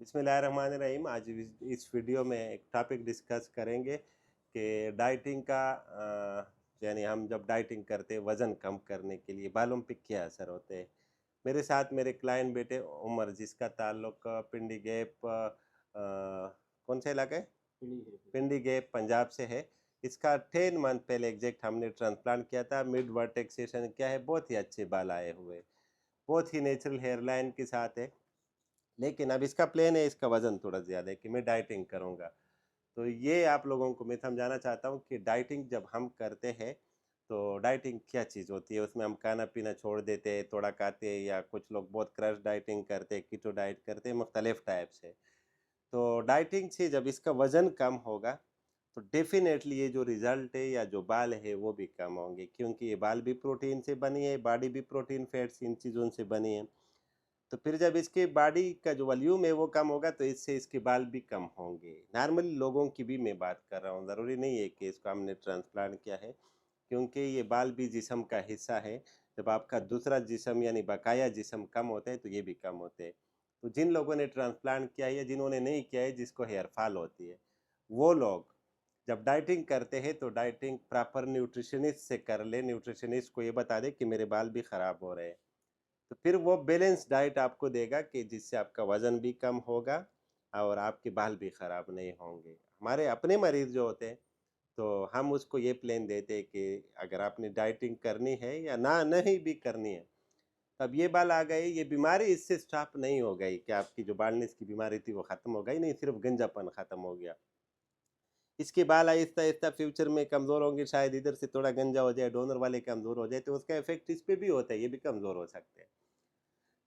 बिस्मिल्लाहिर्रहमानिर्रहीम। आज इस वीडियो में एक टॉपिक डिस्कस करेंगे कि डाइटिंग का यानी हम जब डाइटिंग करते हैं वज़न कम करने के लिए बालों पे क्या असर होते हैं। मेरे साथ मेरे क्लाइंट बेटे उमर, जिसका ताल्लुक पिंडी गैप कौन सा इलाका है, पिंडी गैप पंजाब से है। इसका 10 मंथ पहले एग्जैक्ट हमने ट्रांसप्लांट किया था। मिड वर्टेक्सेशन क्या है, बहुत ही अच्छे बाल आए हुए, बहुत ही नेचुरल हेयर लाइन के साथ है। लेकिन अब इसका प्लान है, इसका वज़न थोड़ा ज़्यादा है कि मैं डाइटिंग करूँगा। तो ये आप लोगों को मैं समझाना चाहता हूँ कि डाइटिंग जब हम करते हैं तो डाइटिंग क्या चीज़ होती है। उसमें हम खाना पीना छोड़ देते हैं, थोड़ा खाते हैं, या कुछ लोग बहुत क्रश डाइटिंग करते हैं, कीटो डाइट करते हैं, मुख्तलिफ टाइप से। तो डाइटिंग से जब इसका वज़न कम होगा तो डेफिनेटली ये जो रिज़ल्ट है या जो बाल है वो भी कम होंगे, क्योंकि ये बाल भी प्रोटीन से बनी है, बॉडी भी प्रोटीन फैट्स इन चीज़ों से बनी है। तो फिर जब इसके बॉडी का जो वॉल्यूम है वो कम होगा तो इससे इसके बाल भी कम होंगे। नॉर्मली लोगों की भी मैं बात कर रहा हूँ, ज़रूरी नहीं है कि इसको हमने ट्रांसप्लांट किया है, क्योंकि ये बाल भी जिस्म का हिस्सा है। जब आपका दूसरा जिस्म यानी बकाया जिस्म कम होता है तो ये भी कम होते हैं। तो जिन लोगों ने ट्रांसप्लांट किया है या जिन्होंने नहीं किया है, जिसको हेयर फॉल होती है, वो लोग जब डाइटिंग करते हैं तो डाइटिंग प्रॉपर न्यूट्रिशनिस्ट से कर ले। न्यूट्रिशनिस्ट को ये बता दे कि मेरे बाल भी ख़राब हो रहे हैं, तो फिर वो बैलेंस डाइट आपको देगा कि जिससे आपका वज़न भी कम होगा और आपके बाल भी ख़राब नहीं होंगे। हमारे अपने मरीज़ जो होते हैं तो हम उसको ये प्लान देते हैं कि अगर आपने डाइटिंग करनी है या नहीं भी करनी है, तब ये बाल आ गए, ये बीमारी इससे स्टॉप नहीं हो गई कि आपकी जो बाल्डनेस की बीमारी थी वो ख़त्म हो गई, नहीं, सिर्फ गंजापन ख़त्म हो गया। इसके बाल आहिस्ता-आहिस्ता फ्यूचर में कमज़ोर होंगे, शायद इधर से थोड़ा गंजा हो जाए, डोनर वाले कमज़ोर हो जाए, तो उसका इफ़ेक्ट इस पे भी होता है, ये भी कमज़ोर हो सकते हैं।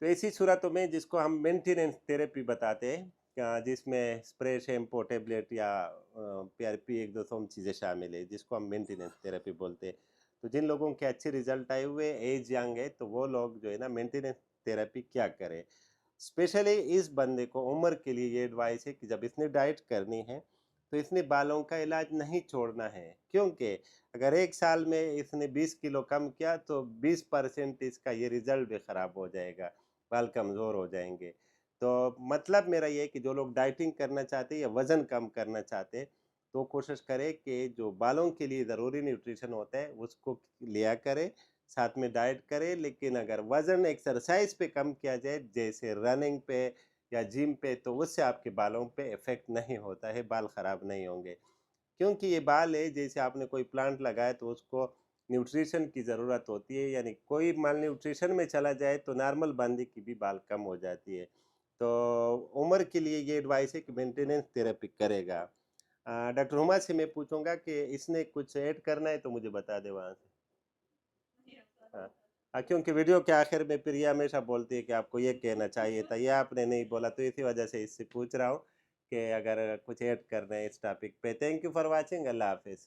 तो ऐसी सूरतों में जिसको हम मेंटेनेंस थेरेपी बताते हैं, जिसमें स्प्रे, शैम्पू, टेबलेट या पीआरपी 1-2 चीज़ें शामिल है, जिसको हम मेंटेनेंस थेरेपी बोलते हैं। तो जिन लोगों के अच्छे रिजल्ट आए हुए, एज यंग है, तो वो लोग जो है ना मेंटेनेंस थेरेपी क्या करें। स्पेशली इस बंदे को उम्र के लिए ये एडवाइस है कि जब इसने डाइट करनी है तो इसने बालों का इलाज नहीं छोड़ना है, क्योंकि अगर 1 साल में इसने 20 किलो कम किया तो 20% इसका ये रिजल्ट भी ख़राब हो जाएगा, बाल कमज़ोर हो जाएंगे। तो मतलब मेरा ये है कि जो लोग डाइटिंग करना चाहते हैं या वज़न कम करना चाहते हैं, तो कोशिश करें कि जो बालों के लिए ज़रूरी न्यूट्रिशन होता है उसको लिया करें, साथ में डाइट करें। लेकिन अगर वज़न एक्सरसाइज पे कम किया जाए, जैसे रनिंग पे या जिम पे, तो उससे आपके बालों पे इफ़ेक्ट नहीं होता है, बाल ख़राब नहीं होंगे। क्योंकि ये बाल है, जैसे आपने कोई प्लांट लगाया तो उसको न्यूट्रिशन की ज़रूरत होती है, यानी कोई माल न्यूट्रिशन में चला जाए तो नॉर्मल बंदे की भी बाल कम हो जाती है। तो उम्र के लिए ये एडवाइस है कि मेंटेनेंस थेरेपी करेगा। डॉक्टर हुमा से मैं पूछूंगा कि इसने कुछ ऐड करना है तो मुझे बता दे वहाँ से। हाँ। क्योंकि वीडियो के आखिर में फिर ये हमेशा बोलती है कि आपको ये कहना चाहिए था, ये आपने नहीं बोला, तो इसी वजह से इससे पूछ रहा हूँ कि अगर कुछ ऐड करना है इस टॉपिक पे। Thank you for watching. अल्लाह हाफिज़।